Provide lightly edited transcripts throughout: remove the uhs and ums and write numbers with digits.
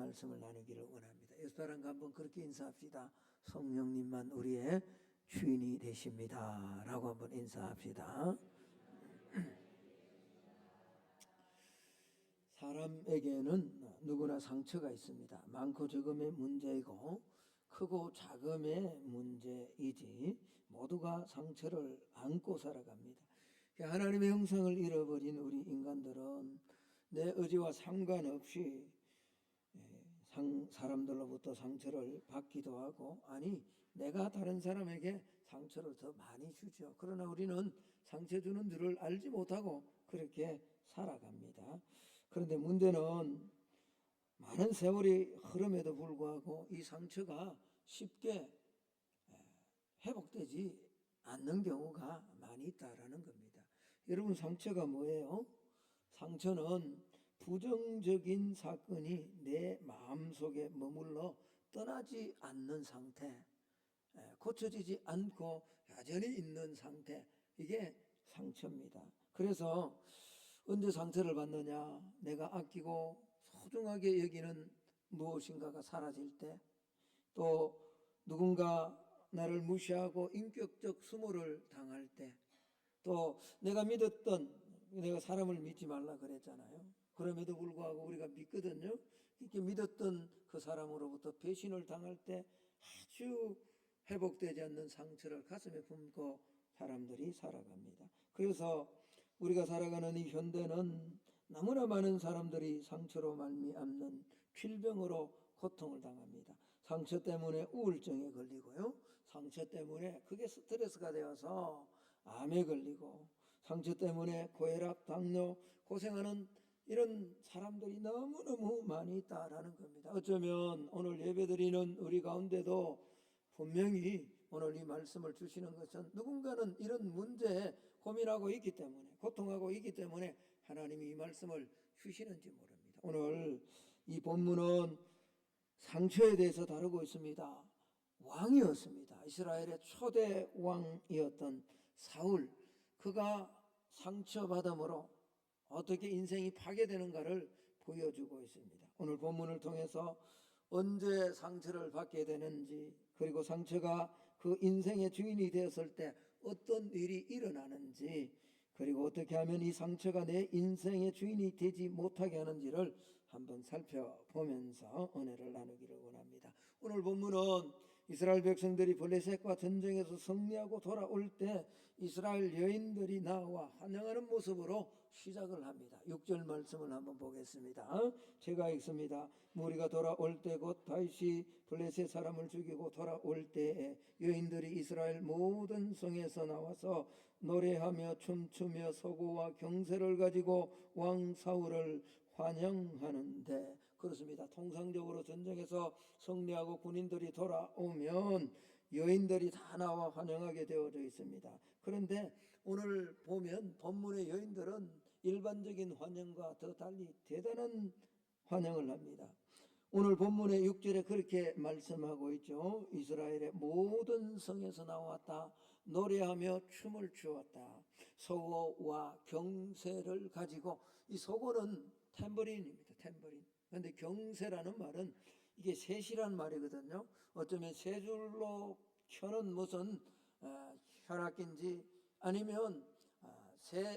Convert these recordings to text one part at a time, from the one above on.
말씀을 나누기를 원합니다. 여섯 사람과 한번 그렇게 인사합시다. 성령님만 우리의 주인이 되십니다 라고 한번 인사합시다. 사람에게는 누구나 상처가 있습니다. 많고 적음의 문제이고 크고 작음의 문제이지 모두가 상처를 안고 살아갑니다. 하나님의 형상을 잃어버린 우리 인간들은 내 의지와 상관없이 사람들로부터 상처를 받기도 하고, 아니 내가 다른 사람에게 상처를 더 많이 주죠. 그러나 우리는 상처 주는 줄을 알지 못하고 그렇게 살아갑니다. 그런데 문제는 많은 세월이 흐름에도 불구하고 이 상처가 쉽게 회복되지 않는 경우가 많이 있다라는 겁니다. 여러분, 상처가 뭐예요? 상처는 부정적인 사건이 내 마음속에 머물러 떠나지 않는 상태, 고쳐지지 않고 여전히 있는 상태, 이게 상처입니다. 그래서 언제 상처를 받느냐? 내가 아끼고 소중하게 여기는 무엇인가가 사라질 때, 또 누군가 나를 무시하고 인격적 수모를 당할 때, 또 내가 사람을 믿지 말라 그랬잖아요. 그럼에도 불구하고 우리가 믿거든요. 이렇게 믿었던 그 사람으로부터 배신을 당할 때 아주 회복되지 않는 상처를 가슴에 품고 사람들이 살아갑니다. 그래서 우리가 살아가는 이 현대는 너무나 많은 사람들이 상처로 말미암는 질병으로 고통을 당합니다. 상처 때문에 우울증에 걸리고요, 상처 때문에 그게 스트레스가 되어서 암에 걸리고, 상처 때문에 고혈압, 당뇨 고생하는 이런 사람들이 너무너무 많이 있다라는 겁니다. 어쩌면 오늘 예배드리는 우리 가운데도 분명히 오늘 이 말씀을 주시는 것은 누군가는 이런 문제에 고민하고 있기 때문에, 고통하고 있기 때문에 하나님이 이 말씀을 주시는지 모릅니다. 오늘 이 본문은 상처에 대해서 다루고 있습니다. 왕이었습니다. 이스라엘의 초대 왕이었던 사울, 그가 상처받음으로 어떻게 인생이 파괴되는가를 보여주고 있습니다. 오늘 본문을 통해서 언제 상처를 받게 되는지, 그리고 상처가 그 인생의 주인이 되었을 때 어떤 일이 일어나는지, 그리고 어떻게 하면 이 상처가 내 인생의 주인이 되지 못하게 하는지를 한번 살펴보면서 은혜를 나누기를 원합니다. 오늘 본문은 이스라엘 백성들이 블레셋과 전쟁에서 승리하고 돌아올 때 이스라엘 여인들이 나와 환영하는 모습으로 시작을 합니다. 6절 말씀을 한번 보겠습니다. 제가 읽습니다. 무리가 돌아올 때 곧 다윗이 블레셋 사람을 죽이고 돌아올 때에 여인들이 이스라엘 모든 성에서 나와서 노래하며 춤추며 서고와 경세를 가지고 왕 사울을 환영하는데, 그렇습니다. 통상적으로 전쟁에서 승리하고 군인들이 돌아오면 여인들이 다 나와 환영하게 되어져 있습니다. 그런데 오늘 보면 본문의 여인들은 일반적인 환영과 더 달리 대단한 환영을 합니다. 오늘 본문의 6절에 그렇게 말씀하고 있죠. 이스라엘의 모든 성에서 나왔다. 노래하며 춤을 추었다. 서고와 경세를 가지고, 이 서고는 탬버린입니다. 탬버린. 그런데 경세라는 말은 이게 셋이라는 말이거든요. 어쩌면 세 줄로 켜는 무슨 현악기인지 아니면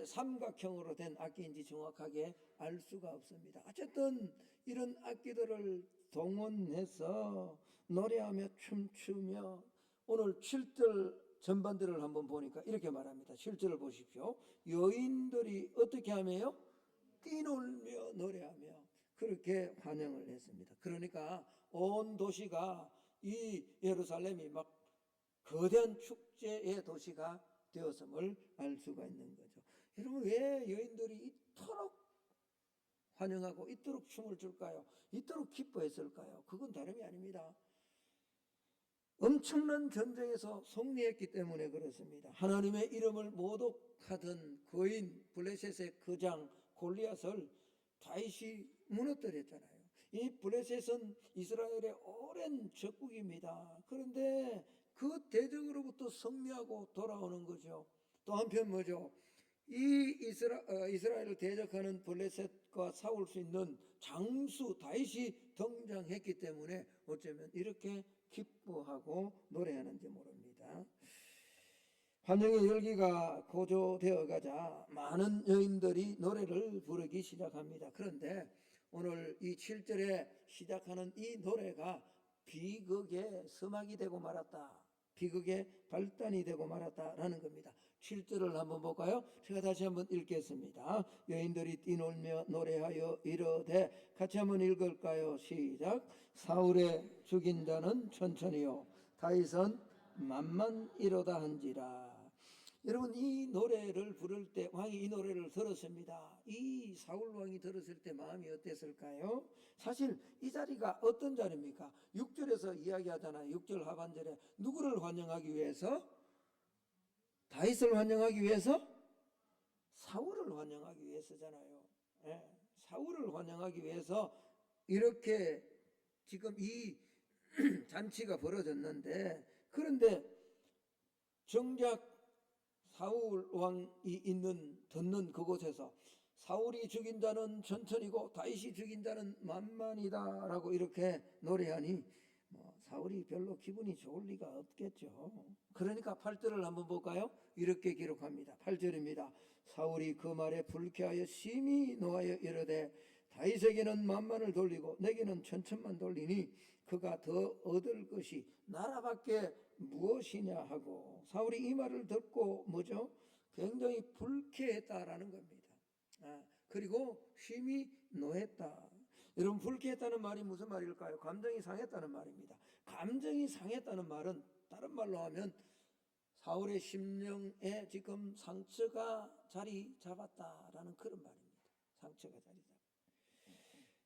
삼각형으로 된 악기인지 정확하게 알 수가 없습니다. 어쨌든 이런 악기들을 동원해서 노래하며 춤추며, 오늘 7절 전반들을 한번 보니까 이렇게 말합니다. 7절을 보십시오. 여인들이 어떻게 하며요? 뛰놀며 노래하며 그렇게 환영을 했습니다. 그러니까 온 도시가, 이 예루살렘이 막 거대한 축제의 도시가 되었음을 알 수가 있는 거죠. 여러분, 왜 여인들이 이토록 환영하고 이토록 춤을 출까요? 이토록 기뻐했을까요? 그건 다름이 아닙니다. 엄청난 전쟁에서 승리했기 때문에 그렇습니다. 하나님의 이름을 모독하던 거인 블레셋의 거장 골리앗을 다윗이 무너뜨렸잖아요. 이 블레셋은 이스라엘의 오랜 적국입니다. 그런데 그 대적으로부터 승리하고 돌아오는 거죠. 또 한편 뭐죠? 이 이스라엘을 대적하는 블레셋과 싸울 수 있는 장수 다윗이 등장했기 때문에 어쩌면 이렇게 기뻐하고 노래하는지 모릅니다. 환영의 열기가 고조되어 가자 많은 여인들이 노래를 부르기 시작합니다. 그런데 오늘 이 7절에 시작하는 이 노래가 비극의 서막이 되고 말았다, 비극의 발단이 되고 말았다라는 겁니다. 7절을 한번 볼까요? 제가 다시 한번 읽겠습니다. 여인들이 뛰놀며 노래하여 이르되, 같이 한번 읽을까요? 시작. 사울의 죽인 자는 천천히요 다윗은 만만이로다 한지라. 여러분, 이 노래를 부를 때 왕이 이 노래를 들었습니다. 이 사울 왕이 들었을 때 마음이 어땠을까요? 사실 이 자리가 어떤 자리입니까? 6절에서 이야기하잖아요. 6절 하반절에 누구를 환영하기 위해서? 다윗을 환영하기 위해서? 사울을 환영하기 위해서잖아요. 예, 사울을 환영하기 위해서 이렇게 지금 이 잔치가 벌어졌는데, 그런데 정작 사울 왕이 듣는 그곳에서 사울이 죽인 자는 천천히고 다윗이 죽인 자는 만만이다라고 이렇게 노래하니 사울이 별로 기분이 좋을 리가 없겠죠. 그러니까 8절을 한번 볼까요? 이렇게 기록합니다. 8절입니다. 사울이 그 말에 불쾌하여 심히 노하여 이르되, 다윗에게는 만만을 돌리고 내게는 천천만 돌리니 그가 더 얻을 것이 나라밖에 무엇이냐 하고, 사울이 이 말을 듣고 뭐죠? 굉장히 불쾌했다라는 겁니다. 그리고 심히 노했다. 여러분, 불쾌했다는 말이 무슨 말일까요? 감정이 상했다는 말입니다. 감정이 상했다는 말은 다른 말로 하면 사울의 심령에 지금 상처가 자리 잡았다라는 그런 말입니다. 상처가 자리 잡았다.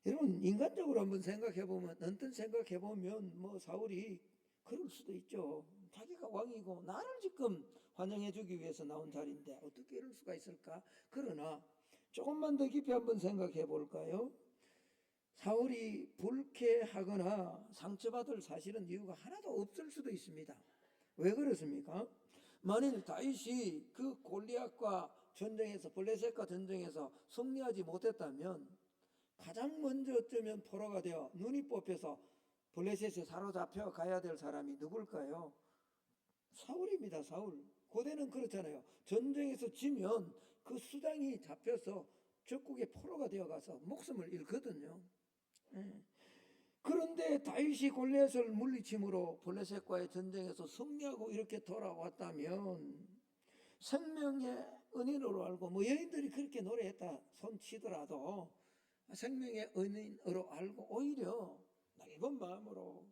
여러분, 인간적으로 한번 생각해보면, 언뜻 생각해보면 사울이 그럴 수도 있죠. 자기가 왕이고 나를 지금 환영해주기 위해서 나온 자리인데 어떻게 이럴 수가 있을까? 그러나 조금만 더 깊이 한번 생각해 볼까요? 사울이 불쾌하거나 상처받을 사실은 이유가 하나도 없을 수도 있습니다. 왜 그렇습니까? 만일 다윗이 그 골리앗과 전쟁에서, 블레셋과 전쟁에서 승리하지 못했다면 가장 먼저 어쩌면 포로가 되어 눈이 뽑혀서 블레셋에 사로잡혀 가야 될 사람이 누굴까요? 사울입니다. 사울. 고대는 그렇잖아요. 전쟁에서 지면 그 수장이 잡혀서 적국의 포로가 되어가서 목숨을 잃거든요. 그런데 다윗이 골리앗을 물리침으로 블레셋과의 전쟁에서 승리하고 이렇게 돌아왔다면 생명의 은인으로 알고, 여인들이 그렇게 노래했다 손치더라도 생명의 은인으로 알고 오히려 넓은 마음으로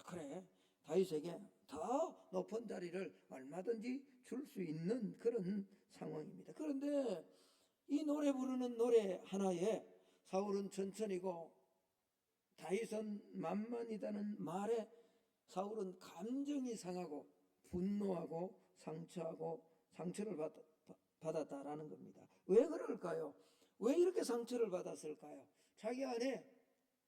그래, 다윗에게 더 높은 자리를 얼마든지 줄 수 있는 그런 상황입니다. 그런데 이 노래 부르는 노래 하나에 사울은 천천히고 다윗은 만만이다는 말에 사울은 감정이 상하고 분노하고 상처를 받았다라는 겁니다. 왜 그럴까요? 왜 이렇게 상처를 받았을까요? 자기 안에,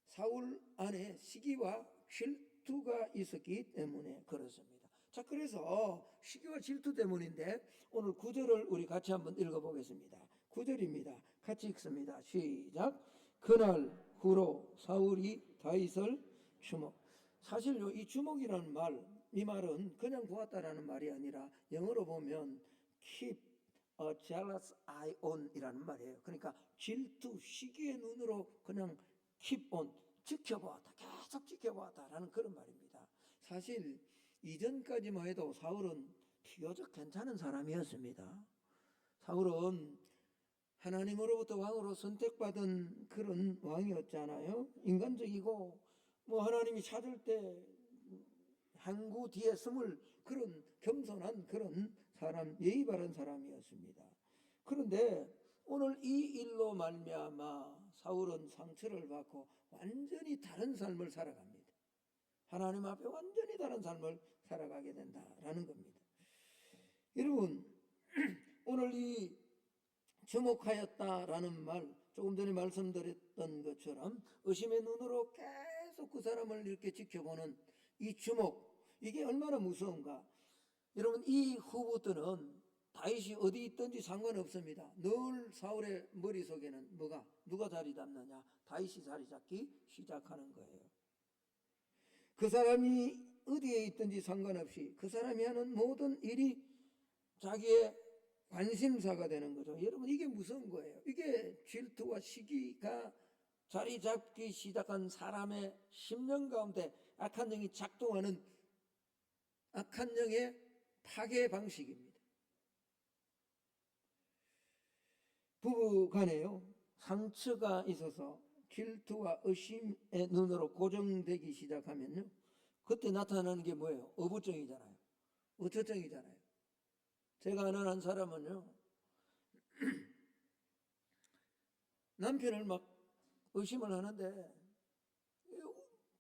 사울 안에 시기와 질투가 있었기 때문에 그렇습니다. 자, 그래서 시기와 질투 때문인데 오늘 9절을 우리 같이 한번 읽어보겠습니다. 9절입니다. 같이 읽습니다. 시작. 그날 후로 사울이 다윗을 주목. 사실요, 이 주목이라는 말, 이 말은 그냥 보았다라는 말이 아니라 영어로 보면 keep a jealous eye on 이라는 말이에요. 그러니까 질투, 시기의 눈으로 그냥 keep on, 지켜보았다, 계속 지켜보았다라는 그런 말입니다. 사실 이전까지만 해도 사울은 비교적 괜찮은 사람이었습니다. 사울은 하나님으로부터 왕으로 선택받은 그런 왕이었잖아요. 인간적이고 하나님이 찾을 때 항구 뒤에 숨을 그런 겸손한 그런 사람, 예의 바른 사람이었습니다. 그런데 오늘 이 일로 말미암아 사울은 상처를 받고 완전히 다른 삶을 살아갑니다. 하나님 앞에 완전히 다른 삶을 살아가게 된다라는 겁니다. 여러분, 오늘 이 주목하였다라는 말, 조금 전에 말씀드렸던 것처럼 의심의 눈으로 계속 그 사람을 이렇게 지켜보는 이 주목, 이게 얼마나 무서운가. 여러분, 이 후부터는 다윗이 어디 있든지 상관없습니다. 늘 사울의 머릿속에는 뭐가, 누가 자리 잡느냐, 다윗이 자리 잡기 시작하는 거예요. 그 사람이 어디에 있든지 상관없이 그 사람이 하는 모든 일이 자기의 관심사가 되는 거죠. 여러분, 이게 무서운 거예요. 이게 질투와 시기가 자리 잡기 시작한 사람의 심령 가운데 악한 영이 작동하는 악한 영의 파괴 방식입니다. 부부 간에요, 상처가 있어서 질투와 의심의 눈으로 고정되기 시작하면요, 그때 나타나는 게 뭐예요? 어부증이잖아요. 어처증이잖아요. 제가 아는 한 사람은요, 남편을 막 의심을 하는데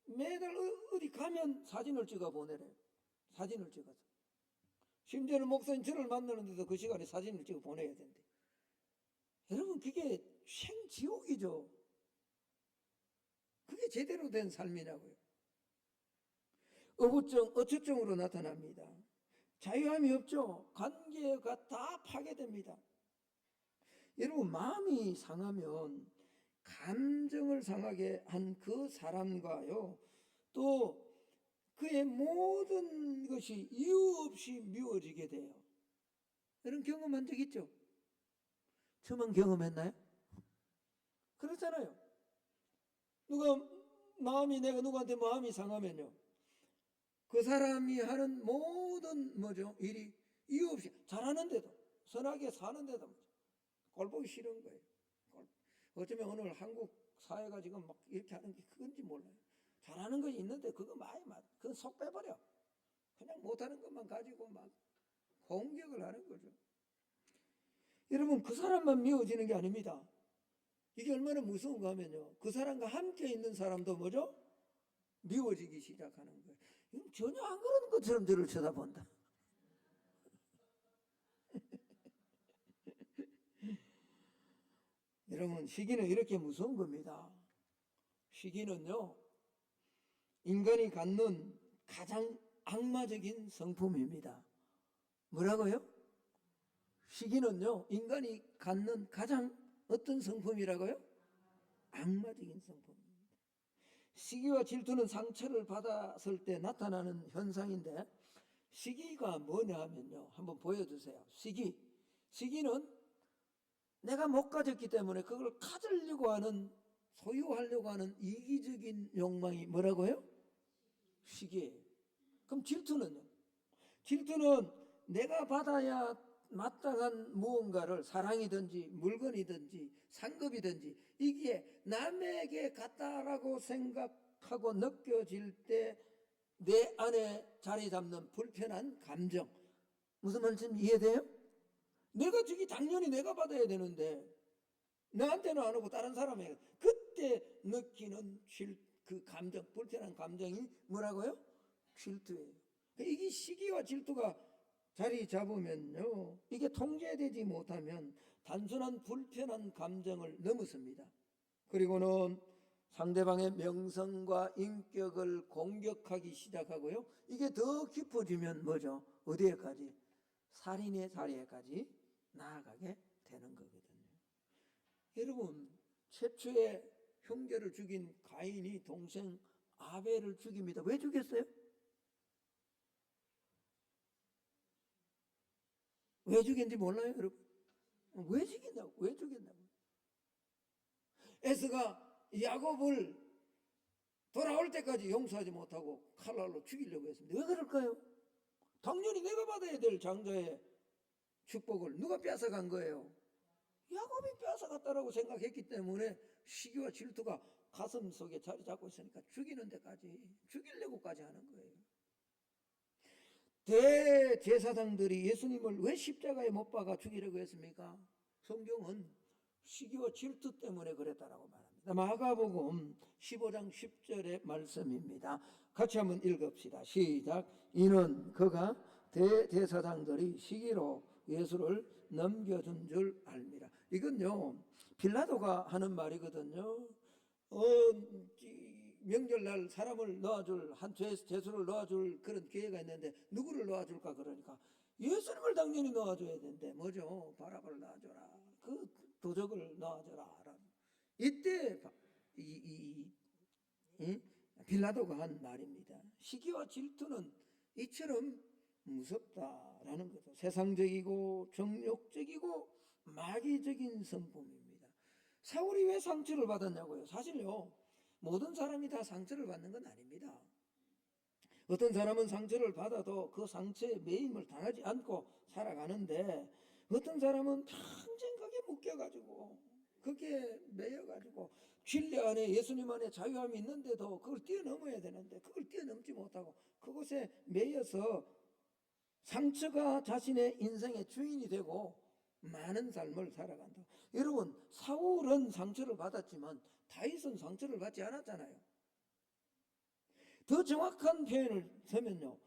매달 어디 가면 사진을 찍어 보내래요. 사진을 찍어서. 심지어는 목사님 저를 만나는데도 그 시간에 사진을 찍어 보내야 된대. 여러분, 그게 생지옥이죠. 그게 제대로 된 삶이라고요. 어부증, 어처증으로 나타납니다. 자유함이 없죠. 관계가 다 파괴됩니다. 여러분, 마음이 상하면 감정을 상하게 한 그 사람과요, 또 그의 모든 것이 이유 없이 미워지게 돼요. 이런 경험한 적 있죠? 저만 경험했나요? 그렇잖아요. 내가 누구한테 마음이 상하면요, 그 사람이 하는 모든 일이 이유 없이, 잘하는데도, 선하게 사는데도 꼴 보기 싫은 거예요. 어쩌면 오늘 한국 사회가 지금 막 이렇게 하는 게 그건지 몰라요. 잘하는 것이 있는데 그거 그건 속 빼버려. 그냥 못하는 것만 가지고 막 공격을 하는 거죠. 여러분, 그 사람만 미워지는 게 아닙니다. 이게 얼마나 무서운가 하면요, 그 사람과 함께 있는 사람도 미워지기 시작하는 거예요. 전혀 안 그러는 것처럼 저를 쳐다본다. 여러분, 시기는 이렇게 무서운 겁니다. 시기는요, 인간이 갖는 가장 악마적인 성품입니다. 뭐라고요? 시기는요, 인간이 갖는 가장 어떤 성품이라고요? 악마적인 성품입니다. 시기와 질투는 상처를 받았을 때 나타나는 현상인데, 시기가 뭐냐 하면요, 한번 보여주세요. 시기는 내가 못 가졌기 때문에 그걸 가지려고 하는, 소유하려고 하는 이기적인 욕망이 뭐라고요? 시기예요. 그럼 질투는요? 질투는 내가 받아야 마땅한 무언가를, 사랑이든지 물건이든지 상급이든지, 이게 남에게 같다라고 생각하고 느껴질 때 내 안에 자리 잡는 불편한 감정. 무슨 말씀 이해돼요? 당연히 내가 받아야 되는데 나한테는 안 오고 다른 사람에게, 그때 느끼는 그 감정, 불편한 감정이 뭐라고요? 질투예요. 이게 시기와 질투가 자리 잡으면요, 이게 통제되지 못하면 단순한 불편한 감정을 넘어섭니다. 그리고는 상대방의 명성과 인격을 공격하기 시작하고요, 이게 더 깊어지면 어디에까지? 살인의 자리에까지 나아가게 되는 거거든요. 여러분, 최초의 형제를 죽인 가인이 동생 아벨을 죽입니다. 왜 죽였어요? 왜 죽였는지 몰라요, 여러분? 왜 죽였냐고? 에서가 야곱을 돌아올 때까지 용서하지 못하고 칼날로 죽이려고 했습니다. 왜 그럴까요? 당연히 내가 받아야 될 장자의 축복을 누가 뺏어간 거예요? 야곱이 뺏어갔다라고 생각했기 때문에 시기와 질투가 가슴 속에 자리 잡고 있으니까 죽이는 데까지, 죽이려고까지 하는 거예요. 대제사장들이 예수님을 왜 십자가에 못 박아 죽이려고 했습니까? 성경은 시기와 질투 때문에 그랬다라고 말합니다. 마가복음 15장 10절의 말씀입니다. 같이 한번 읽읍시다. 시작. 이는 그가 대제사장들이 시기로 예수를 넘겨준 줄 알미라. 이건요, 빌라도가 하는 말이거든요. 명절날 사람을 넣어줄, 한 죄수를 넣어줄 그런 기회가 있는데 누구를 넣어줄까? 그러니까 예수님을 당연히 놓아줘야 되는데 뭐죠? 바라바를 놔줘라. 그 도적을 놔줘라. 이때 이 빌라도가 한 말입니다. 시기와 질투는 이처럼 무섭다라는 거죠. 세상적이고 정욕적이고 마귀적인 성품입니다. 사울이 왜 상처를 받았냐고요? 사실요, 모든 사람이 다 상처를 받는 건 아닙니다. 어떤 사람은 상처를 받아도 그 상처에 매임을 당하지 않고 살아가는데, 어떤 사람은 평생 거기에 묶여가지고 거기에 매여가지고 진리 안에 예수님 안에 자유함이 있는데도 그걸 뛰어넘어야 되는데 그걸 뛰어넘지 못하고 그곳에 매여서 상처가 자신의 인생의 주인이 되고 많은 삶을 살아간다. 여러분, 사울은 상처를 받았지만 다윗은 상처를 받지 않았잖아요. 더 정확한 표현을 쓰면요,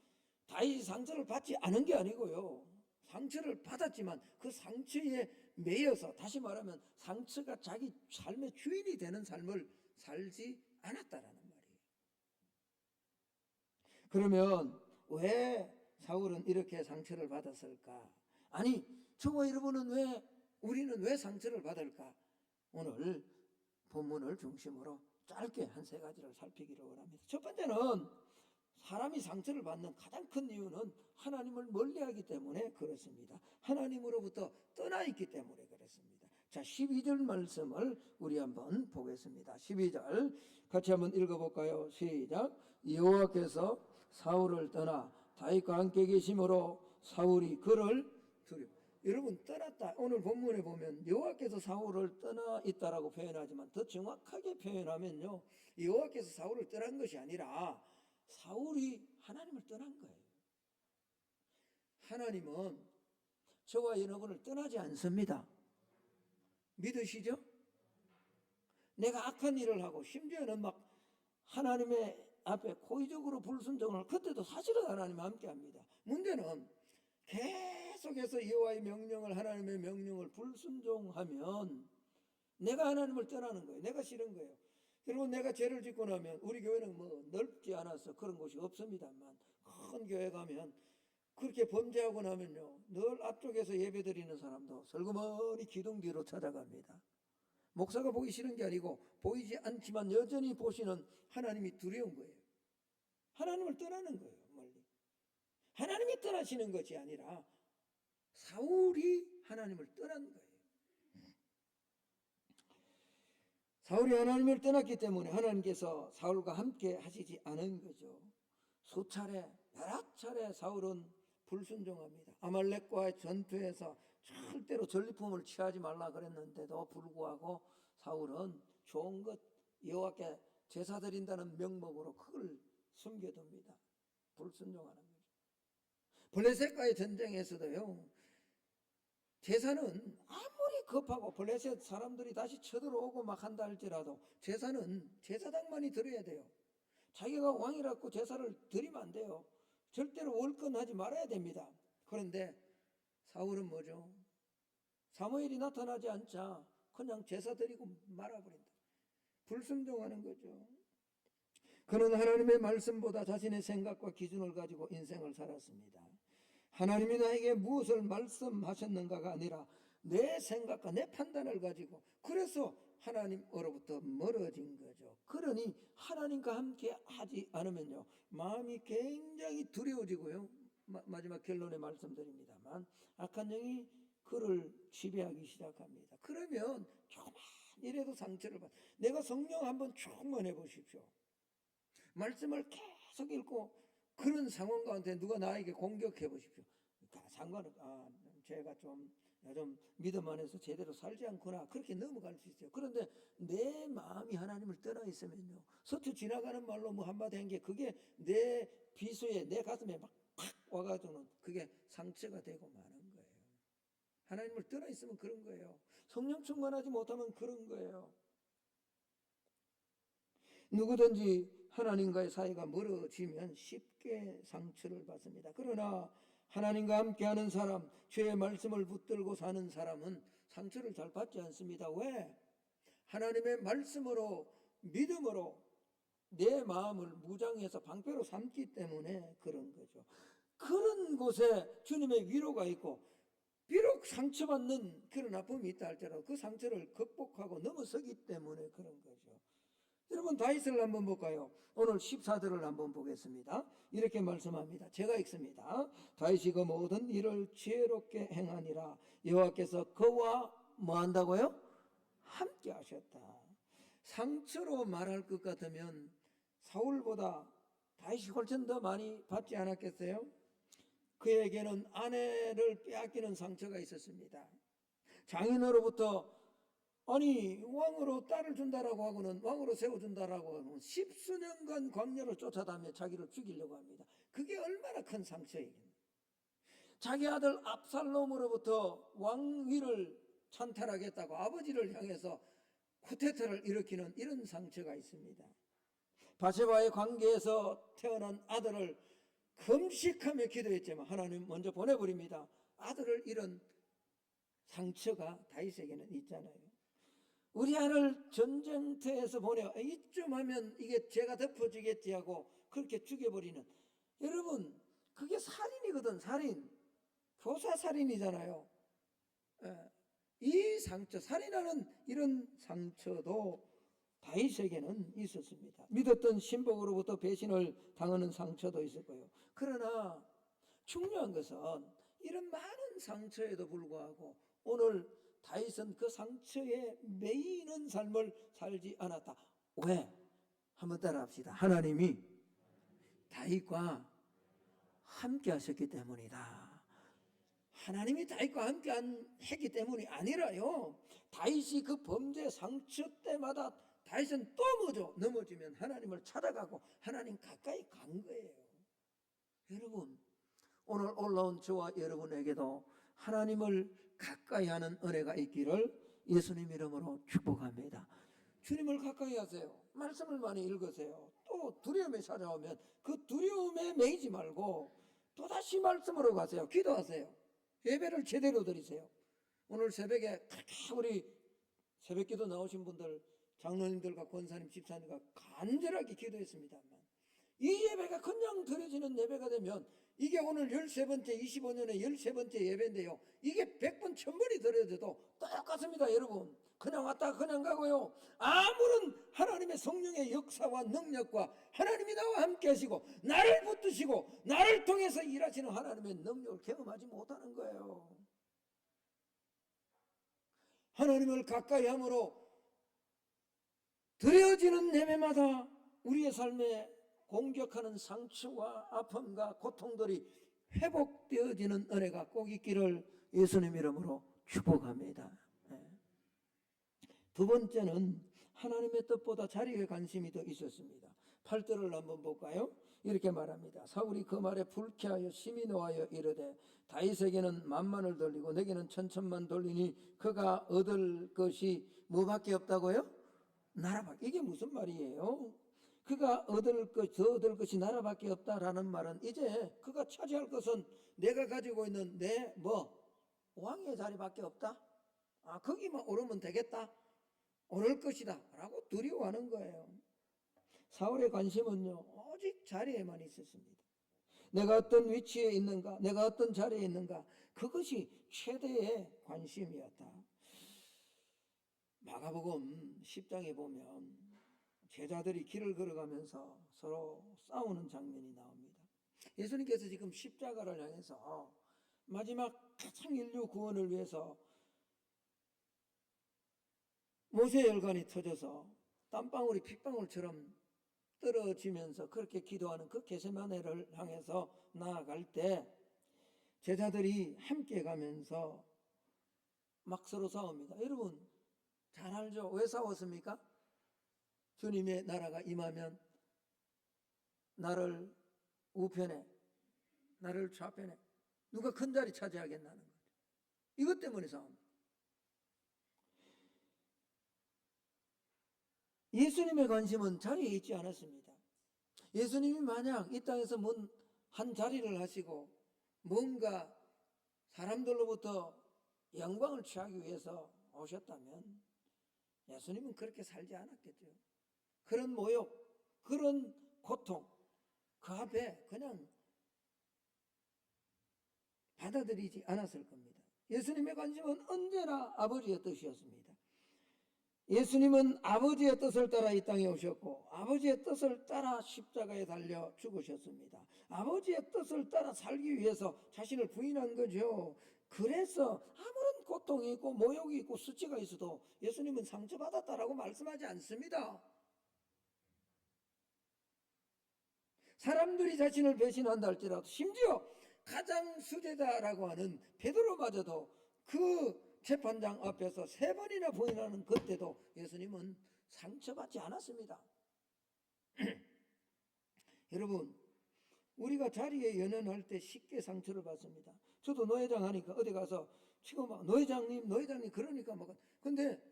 다윗이 상처를 받지 않은 게 아니고요, 상처를 받았지만 그 상처에 매여서, 다시 말하면 상처가 자기 삶의 주인이 되는 삶을 살지 않았다라는 말이에요. 그러면 왜 사울은 이렇게 상처를 받았을까? 아니, 저와 여러분은 우리는 왜 상처를 받을까? 오늘 본문을 중심으로 짧게 한 세 가지를 살피기를 원합니다. 첫 번째는 사람이 상처를 받는 가장 큰 이유는 하나님을 멀리하기 때문에 그렇습니다. 하나님으로부터 떠나 있기 때문에 그렇습니다. 자, 12절 말씀을 우리 한번 보겠습니다. 12절 같이 한번 읽어볼까요? 시작. 여호와께서 사울을 떠나 다윗과 함께 계심으로 사울이 그를 두려워. 여러분, 떠났다. 오늘 본문에 보면 여호와께서 사울을 떠나 있다라고 표현하지만 더 정확하게 표현하면요, 여호와께서 사울을 떠난 것이 아니라 사울이 하나님을 떠난 거예요. 하나님은 저와 여러분을 떠나지 않습니다. 믿으시죠? 내가 악한 일을 하고 심지어는 막 하나님의 앞에 고의적으로 불순종을, 그때도 사실은 하나님과 함께합니다. 문제는 계속해서 여호와의 명령을, 하나님의 명령을 불순종하면 내가 하나님을 떠나는 거예요. 내가 싫은 거예요. 여러분, 내가 죄를 짓고 나면, 우리 교회는 뭐 넓지 않아서 그런 곳이 없습니다만 큰 교회 가면 그렇게 범죄하고 나면요, 늘 앞쪽에서 예배 드리는 사람도 설그머니 기둥 뒤로 찾아갑니다. 목사가 보기 싫은 게 아니고 보이지 않지만 여전히 보시는 하나님이 두려운 거예요. 하나님을 떠나는 거예요. 멀리. 하나님이 떠나시는 것이 아니라 사울이 하나님을 떠난 거예요. 사울이 하나님을 떠났기 때문에 하나님께서 사울과 함께 하시지 않은 거죠. 수차례, 여러 차례 사울은 불순종합니다. 아말렉과의 전투에서 절대로 전리품을 취하지 말라 그랬는데도 불구하고 사울은 좋은 것, 여호와께 제사 드린다는 명목으로 그걸 숨겨둡니다. 불순종하는 거죠. 블레셋과의 전쟁에서도요, 제사는 아무리 급하고 블레셋 사람들이 다시 쳐들어오고 막 한다 할지라도 제사는 제사장만이 드려야 돼요. 자기가 왕이라고 제사를 드리면 안 돼요. 절대로 월권하지 말아야 됩니다. 그런데 사울은 뭐죠? 사무엘이 나타나지 않자 그냥 제사 드리고 말아버린다. 불순종하는 거죠. 그는 하나님의 말씀보다 자신의 생각과 기준을 가지고 인생을 살았습니다. 하나님이 나에게 무엇을 말씀하셨는가가 아니라 내 생각과 내 판단을 가지고, 그래서 하나님으로부터 멀어진 거죠. 그러니 하나님과 함께 하지 않으면요, 마음이 굉장히 두려워지고요, 마지막 결론에 말씀드립니다만 악한 영이 그를 지배하기 시작합니다. 그러면 조금만 이래도 상처를 받아. 내가 성령 한번 충만해 보십시오. 말씀을 계속 읽고 그런 상황 가운데 누가 나에게 공격해 보십시오. 상관은 제가 좀 믿음 안에서 제대로 살지 않구나, 그렇게 넘어갈 수 있어요. 그런데 내 마음이 하나님을 떠나 있으면요, 스쳐 지나가는 말로 뭐 한마디 한 게 그게 내 비수에, 내 가슴에 막 팍 와가지고는 그게 상처가 되고 마는 거예요. 하나님을 떠나 있으면 그런 거예요. 성령 충만하지 못하면 그런 거예요. 누구든지 하나님과의 사이가 멀어지면 쉽게 상처를 받습니다. 그러나 하나님과 함께하는 사람, 주의 말씀을 붙들고 사는 사람은 상처를 잘 받지 않습니다. 왜? 하나님의 말씀으로, 믿음으로 내 마음을 무장해서 방패로 삼기 때문에 그런 거죠. 그런 곳에 주님의 위로가 있고, 비록 상처받는 그런 아픔이 있다 할지라도 그 상처를 극복하고 넘어서기 때문에 그런 거죠. 여러분, 다윗을 한번 볼까요? 오늘 14절을 한번 보겠습니다. 이렇게 말씀합니다. 제가 읽습니다. 다윗이 그 모든 일을 지혜롭게 행하니라. 여호와께서 그와 뭐 한다고요? 함께 하셨다. 상처로 말할 것 같으면 사울보다 다윗이 훨씬 더 많이 받지 않았겠어요? 그에게는 아내를 빼앗기는 상처가 있었습니다. 장인어로부터 아니 왕으로 딸을 준다라고 하고는, 왕으로 세워준다라고 하고는 10수년간 광야를 쫓아다니며 자기를 죽이려고 합니다. 그게 얼마나 큰 상처이겠습니까? 자기 아들 압살롬으로부터 왕위를 찬탈하겠다고 아버지를 향해서 쿠데타를 일으키는 이런 상처가 있습니다. 바세바의 관계에서 태어난 아들을 금식하며 기도했지만 하나님 먼저 보내버립니다. 아들을 잃은 상처가 다윗에게는 있잖아요. 우리 아들 전쟁터에서 보내 이쯤 하면 이게 죄가 덮어지겠지 하고 그렇게 죽여버리는, 여러분 그게 살인이거든. 살인, 교사살인이잖아요. 이 상처, 살인하는 이런 상처도 다윗에게는 있었습니다. 믿었던 신복으로부터 배신을 당하는 상처도 있었고요. 그러나 중요한 것은 이런 많은 상처에도 불구하고 오늘 다윗은 그 상처에 매이는 삶을 살지 않았다. 왜? 한번 따라합시다. 하나님이 다윗과 함께 하셨기 때문이다. 하나님이 다윗과 함께 했기 때문이 아니라요, 다윗이 그 범죄 상처 때마다 다윗은 또 뭐죠? 넘어지면 하나님을 찾아가고 하나님 가까이 간 거예요. 여러분, 오늘 올라온 저와 여러분에게도 하나님을 가까이 하는 은혜가 있기를 예수님 이름으로 축복합니다. 주님을 가까이 하세요. 말씀을 많이 읽으세요. 또 두려움이 찾아오면 그 두려움에 매이지 말고 또다시 말씀으로 가세요. 기도하세요. 예배를 제대로 드리세요. 오늘 새벽에 우리 새벽기도 나오신 분들, 장로님들과 권사님, 집사님과 간절하게 기도했습니다만, 이 예배가 그냥 드려지는 예배가 되면 이게 오늘 13번째, 25년에 13번째 예배인데요, 이게 100번, 1000번이 드려져도 똑같습니다. 여러분, 그냥 왔다 그냥 가고요, 아무런 하나님의 성령의 역사와 능력과 하나님이 나와 함께 하시고 나를 붙드시고 나를 통해서 일하시는 하나님의 능력을 경험하지 못하는 거예요. 하나님을 가까이 함으로 드려지는 예배마다 우리의 삶에 공격하는 상처와 아픔과 고통들이 회복되어지는 은혜가 꼭 있기를 예수님 이름으로 축복합니다. 두 번째는 하나님의 뜻보다 자리에 관심이 더 있었습니다. 8절을 한번 볼까요? 이렇게 말합니다. 사울이 그 말에 불쾌하여 심히 노하여 이르되 다윗에게는 만만을 돌리고 내게는 천천만 돌리니 그가 얻을 것이 뭐밖에 없다고요? 나라밖에. 이게 무슨 말이에요? 그가 더 얻을 것이 나라밖에 없다라는 말은 이제 그가 차지할 것은 내가 가지고 있는 내 왕의 자리밖에 없다. 거기만 오르면 되겠다, 오를 것이다 라고 두려워하는 거예요. 사울의 관심은요, 오직 자리에만 있었습니다. 내가 어떤 위치에 있는가, 내가 어떤 자리에 있는가, 그것이 최대의 관심이었다. 마가복음 10장에 보면 제자들이 길을 걸어가면서 서로 싸우는 장면이 나옵니다. 예수님께서 지금 십자가를 향해서 마지막 가장 인류 구원을 위해서 모세 열간이 터져서 땀방울이 핏방울처럼 떨어지면서 그렇게 기도하는 그 겟세마네를 향해서 나아갈 때 제자들이 함께 가면서 막 서로 싸웁니다. 여러분 잘 알죠? 왜 싸웠습니까? 주님의 나라가 임하면 나를 우편에, 나를 좌편에 누가 큰 자리 차지하겠다는 거죠. 이것 때문에 싸웁니다. 예수님의 관심은 자리에 있지 않았습니다. 예수님이 만약 이 땅에서 한 자리를 하시고 뭔가 사람들로부터 영광을 취하기 위해서 오셨다면 예수님은 그렇게 살지 않았겠죠. 그런 모욕, 그런 고통, 그 앞에 그냥 받아들이지 않았을 겁니다. 예수님의 관심은 언제나 아버지의 뜻이었습니다. 예수님은 아버지의 뜻을 따라 이 땅에 오셨고 아버지의 뜻을 따라 십자가에 달려 죽으셨습니다. 아버지의 뜻을 따라 살기 위해서 자신을 부인한 거죠. 그래서 아무런 고통이 있고 모욕이 있고 수치가 있어도 예수님은 상처받았다라고 말씀하지 않습니다. 사람들이 자신을 배신한다 할지라도 심지어 가장 수제자라고 하는 베드로마저도 그 재판장 앞에서 3번이나 부인하는 그때도 예수님은 상처받지 않았습니다. 여러분, 우리가 자리에 연연할 때 쉽게 상처를 받습니다. 저도 노회장 하니까 어디 가서 지금 막 노회장님 그러니까 막 근데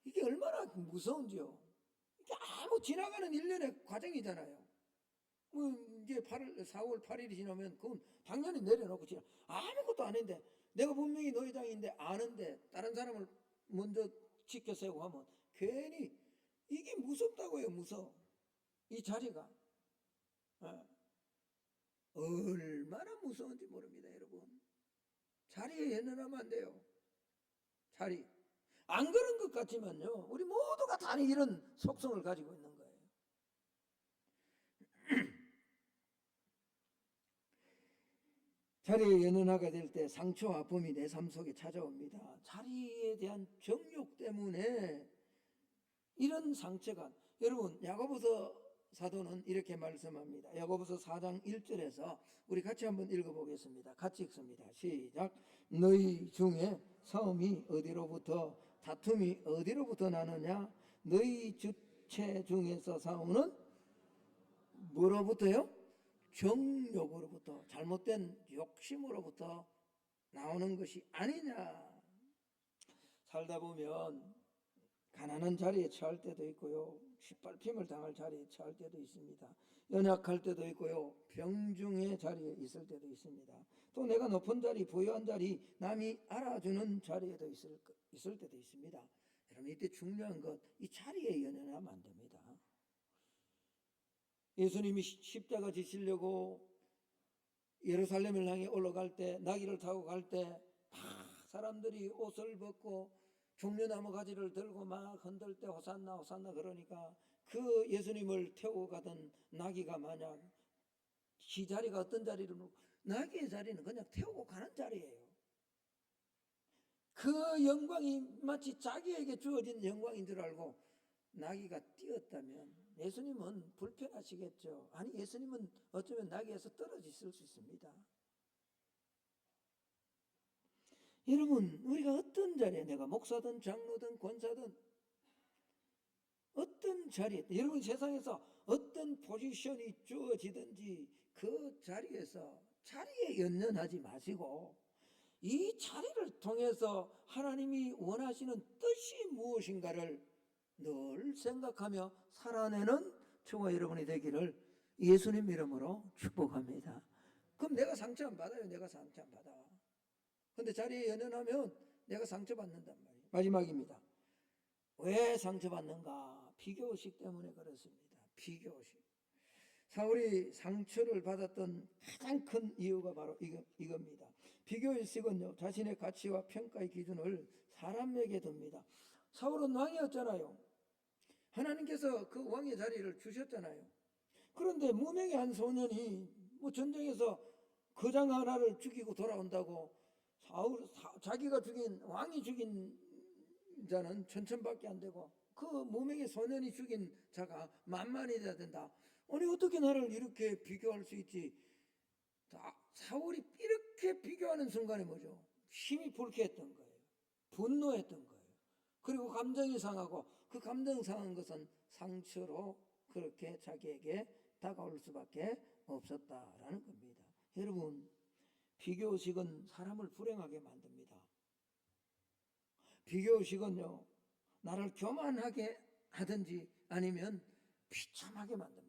이게 얼마나 무서운지요. 이게 아무 지나가는 일련의 과정이잖아요. 이제 4월 8일이 지나면 그건 당연히 내려놓고 지나 아무것도 아닌데 내가 분명히 노회장인데 아는데 다른 사람을 먼저 지켜 세우고 하면 괜히 이게 무섭다고요. 무서워. 이 자리가 얼마나 무서운지 모릅니다. 여러분, 자리에 연연하면 안 돼요. 자리 안 그런 것 같지만요 우리 모두가 다 이런 속성을 가지고 있는 거예요. 자리에 연연하게 될 때 상처와 아픔이 내 삶 속에 찾아옵니다. 자리에 대한 정욕 때문에 이런 상처가, 여러분 야고보서 사도는 이렇게 말씀합니다. 야고보서 4장 1절에서 우리 같이 한번 읽어보겠습니다. 같이 읽습니다. 시작. 너희 중에 싸움이 어디로부터 다툼이 어디로부터 나느냐? 너희 주체 중에서 싸우는 뭐로부터요? 정욕으로부터, 잘못된 욕심으로부터 나오는 것이 아니냐. 살다 보면 가난한 자리에 처할 때도 있고요, 짓밟힘을 당할 자리에 처할 때도 있습니다. 연약할 때도 있고요, 병중의 자리에 있을 때도 있습니다. 또 내가 높은 자리, 부유한 자리, 남이 알아주는 자리에도 있을 때도 있습니다. 여러분, 이때 중요한 것, 이 자리에 연연하면 안 됩니다. 예수님이 십자가 지시려고 예루살렘을 향해 올라갈 때, 나귀를 타고 갈 때 막 사람들이 옷을 벗고 종려나무 가지를 들고 막 흔들 때 호산나 호산나 그러니까 그 예수님을 태우고 가던 나귀가 만약 기 자리가 어떤 자리를, 나귀의 자리는 그냥 태우고 가는 자리예요. 그 영광이 마치 자기에게 주어진 영광인 줄 알고 나귀가 뛰었다면 예수님은 불편하시겠죠. 아니, 예수님은 어쩌면 나귀에서 떨어지실 수 있습니다. 여러분, 우리가 어떤 자리에, 내가 목사든 장로든 권사든 어떤 자리에, 여러분 세상에서 어떤 포지션이 주어지든지 그 자리에서 자리에 연연하지 마시고 이 자리를 통해서 하나님이 원하시는 뜻이 무엇인가를 늘 생각하며 살아내는 저와 여러분이 되기를 예수님 이름으로 축복합니다. 그럼 내가 상처 안 받아요. 내가 상처 안 받아. 근데 자리에 연연하면 내가 상처받는단 말이에요. 마지막입니다. 왜 상처받는가? 비교의식 때문에 그렇습니다. 비교의식. 사울이 상처를 받았던 가장 큰 이유가 바로 이겁니다. 비교의식은요, 자신의 가치와 평가의 기준을 사람에게 둡니다. 사울은 왕이었잖아요. 하나님께서 그 왕의 자리를 주셨잖아요. 그런데 무명의 한 소년이 전쟁에서 거장 하나를 죽이고 돌아온다고 자기가 죽인, 왕이 죽인 자는 천천밖에 안 되고 그 무명의 소년이 죽인 자가 만만이 돼야 된다. 아니, 어떻게 나를 이렇게 비교할 수 있지? 사울이 이렇게 비교하는 순간에 뭐죠? 힘이 불쾌했던 거예요. 분노했던 거예요. 그리고 감정이 상하고 그 감정 상한 것은 상처로 그렇게 자기에게 다가올 수밖에 없었다라는 겁니다. 여러분, 비교의식은 사람을 불행하게 만듭니다. 비교의식은요, 나를 교만하게 하든지 아니면 비참하게 만듭니다.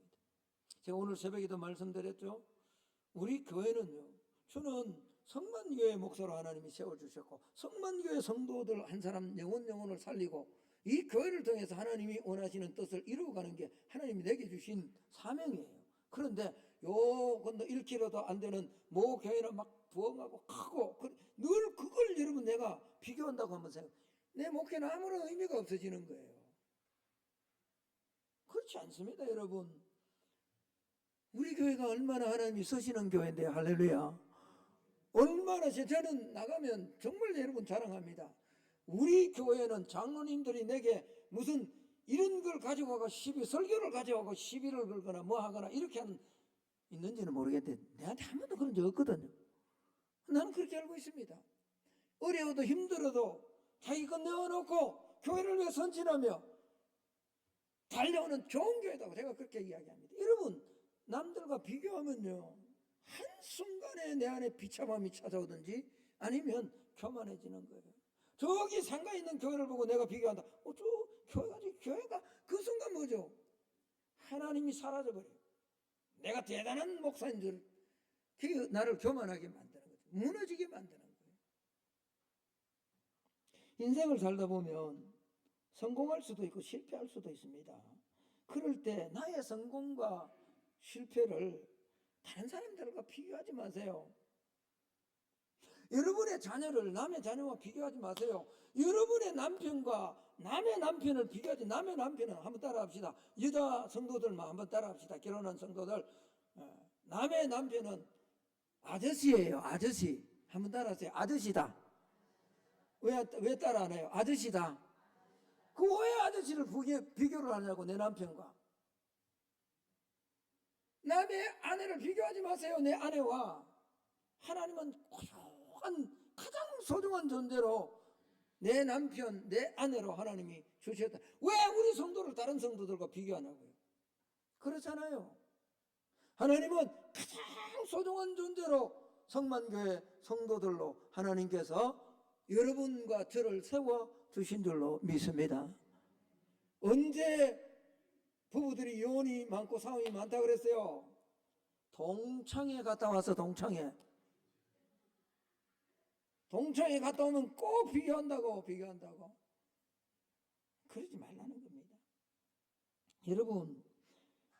제가 오늘 새벽에도 말씀드렸죠. 우리 교회는요, 저는 성만교회 목사로 하나님이 세워주셨고 성만교회 성도들 한 사람 영혼을 살리고 이 교회를 통해서 하나님이 원하시는 뜻을 이루어가는 게 하나님이 내게 주신 사명이에요. 그런데 요 건너 1km도 안 되는 모 교회는 막 부엉하고 크고 늘 그걸 여러분 내가 비교한다고 한번 생각. 내 목회는 아무런 의미가 없어지는 거예요. 그렇지 않습니다, 여러분. 우리 교회가 얼마나 하나님이 쓰시는 교회인데요. 할렐루야. 얼마나 저는 나가면 정말 여러분 자랑합니다. 우리 교회는 장로님들이 내게 무슨 이런 걸 가져가고 설교를 가져가고 시비를 걸거나 뭐 하거나 이렇게 하는 있는지는 모르겠는데 내한테 한 번도 그런 적 없거든요. 나는 그렇게 알고 있습니다. 어려워도 힘들어도 자기 것 내어놓고 교회를 위해 선진하며 달려오는 좋은 교회다고 제가 그렇게 이야기합니다. 여러분, 남들과 비교하면요 한순간에 내 안에 비참함이 찾아오든지 아니면 교만해지는 거예요. 저기 상가 있는 교회를 보고 내가 비교한다. 저 교회가 그 순간 뭐죠? 하나님이 사라져버려요. 내가 대단한 목사인 줄 그게 나를 교만하게 만드는 거죠. 무너지게 만드는 거예요. 인생을 살다 보면 성공할 수도 있고 실패할 수도 있습니다. 그럴 때 나의 성공과 실패를 다른 사람들과 비교하지 마세요. 여러분의 자녀를 남의 자녀와 비교하지 마세요. 여러분의 남편과 남의 남편을 비교하지. 남의 남편은 한번 따라합시다. 여자 성도들만 한번 따라합시다. 결혼한 성도들. 남의 남편은 아저씨예요. 아저씨. 한번 따라하세요. 아저씨다. 왜 따라 안 해요? 아저씨다. 그 왜 아저씨를 비교를 하냐고. 내 남편과. 남의 아내를 비교하지 마세요. 내 아내와. 하나님은 가장 소중한 존재로 내 남편, 내 아내로 하나님이 주셨다. 왜 우리 성도를 다른 성도들과 비교하냐고요? 그렇잖아요. 하나님은 가장 소중한 존재로 성만교회 성도들로 하나님께서 여러분과 저를 세워주신 줄로 믿습니다. 언제 부부들이 이혼이 많고 싸움이 많다 그랬어요? 동창회 갔다 와서 동창회 갔다 오면 꼭 비교한다고. 그러지 말라는 겁니다. 여러분,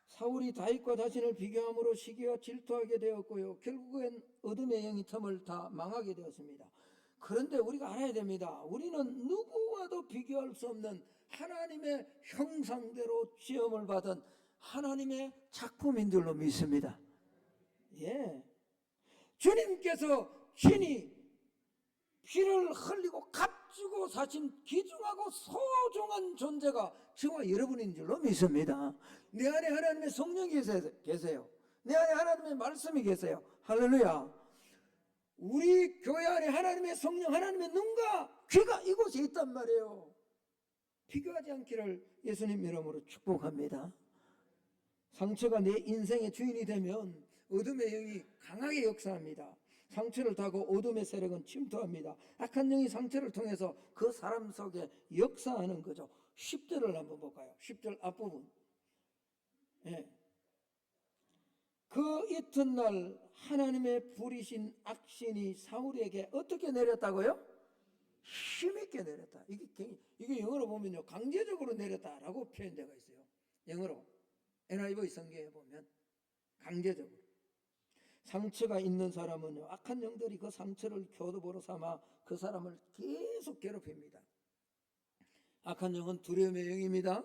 사울이 다윗과 자신을 비교함으로 시기와 질투하게 되었고요. 결국엔 어둠의 영이 틈을 다 망하게 되었습니다. 그런데 우리가 알아야 됩니다. 우리는 누구와도 비교할 수 없는 하나님의 형상대로 지음을 받은 하나님의 작품인 줄로 믿습니다. 예. 주님께서 친히 피를 흘리고 값주고 사신 귀중하고 소중한 존재가 저와 여러분인 줄로 믿습니다. 내 안에 하나님의 성령이 계세요. 내 안에 하나님의 말씀이 계세요. 할렐루야. 우리 교회 안에 하나님의 성령, 하나님의 눈과 귀가 이곳에 있단 말이에요. 비교하지 않기를 예수님 이름으로 축복합니다. 상처가 내 인생의 주인이 되면 어둠의 영이 강하게 역사합니다. 상처를 타고 어둠의 세력은 침투합니다. 악한 영이 상처를 통해서 그 사람 속에 역사하는 거죠. 10절을 한번 볼까요? 10절 앞부분. 예. 그 이튿날 하나님의 부리신 악신이 사울에게 어떻게 내렸다고요? 힘있게 내렸다. 이게 영어로 보면요, 강제적으로 내렸다라고 표현되어 있어요. 영어로 NIV 성경에 보면 강제적으로. 상처가 있는 사람은요, 악한 영들이 그 상처를 교두보로 삼아 그 사람을 계속 괴롭힙니다. 악한 영은 두려움의 영입니다.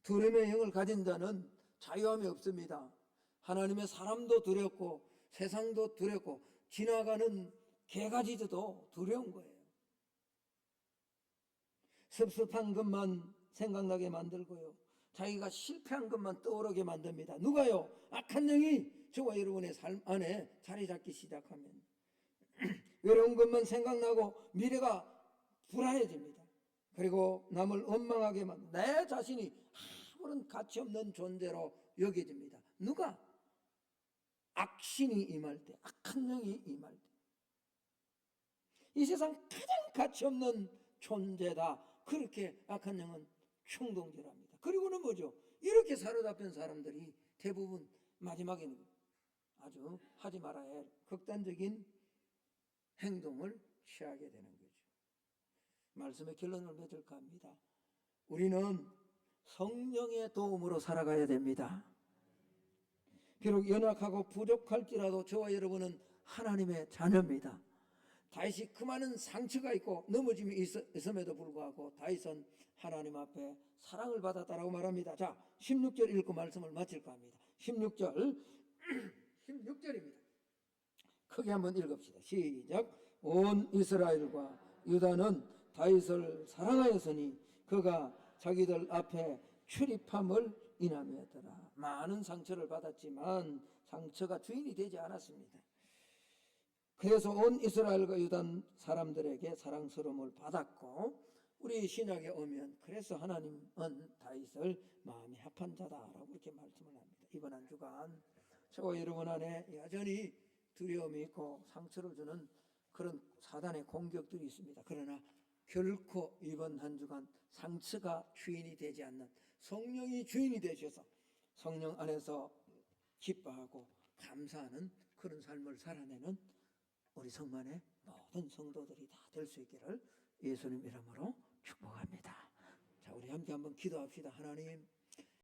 두려움의 영을 가진 자는 자유함이 없습니다. 하나님의 사람도 두렵고 세상도 두렵고 지나가는 개가지도 두려운 거예요. 섭섭한 것만 생각나게 만들고요, 자기가 실패한 것만 떠오르게 만듭니다. 누가요? 악한 영이 저와 여러분의 삶 안에 자리 잡기 시작하면 외로운 것만 생각나고 미래가 불안해집니다. 그리고 남을 원망하게 만듭니다. 내 자신이 아무런 가치 없는 존재로 여겨집니다. 누가? 악신이 임할 때, 악한 영이 임할 때. 이 세상 가장 가치 없는 존재다. 그렇게 악한 영은 충동질합니다. 그리고는 뭐죠? 이렇게 사로잡힌 사람들이 대부분 마지막에는 아주 하지 말아야 할 극단적인 행동을 취하게 되는 거죠. 말씀의 결론을 맺을까 합니다. 우리는 성령의 도움으로 살아가야 됩니다. 비록 연약하고 부족할지라도 저와 여러분은 하나님의 자녀입니다. 다윗이 그 많은 상처가 있고 넘어짐이 있음에도 불구하고 다윗은 하나님 앞에 사랑을 받았다라고 말합니다. 자, 16절 읽고 말씀을 마칠까 합니다. 16절 16절입니다. 크게 한번 읽읍시다. 시작. 온 이스라엘과 유다는 다윗을 사랑하였으니 그가 자기들 앞에 출입함을 인함이었더라. 많은 상처를 받았지만 상처가 주인이 되지 않았습니다. 그래서 온 이스라엘과 유다 사람들에게 사랑스러움을 받았고, 우리 신약에 오면 그래서 하나님은 다윗을 마음이 합한 자다라고 이렇게 말씀을 합니다. 이번 한 주간 저와 여러분 안에 여전히 두려움이 있고 상처를 주는 그런 사단의 공격들이 있습니다. 그러나 결코 이번 한 주간 상처가 주인이 되지 않는 성령이 주인이 되셔서 성령 안에서 기뻐하고 감사하는 그런 삶을 살아내는 우리 성만의 모든 성도들이 다 될 수 있기를 예수님 이름으로 축복합니다. 자, 우리 함께 한번 기도합시다. 하나님,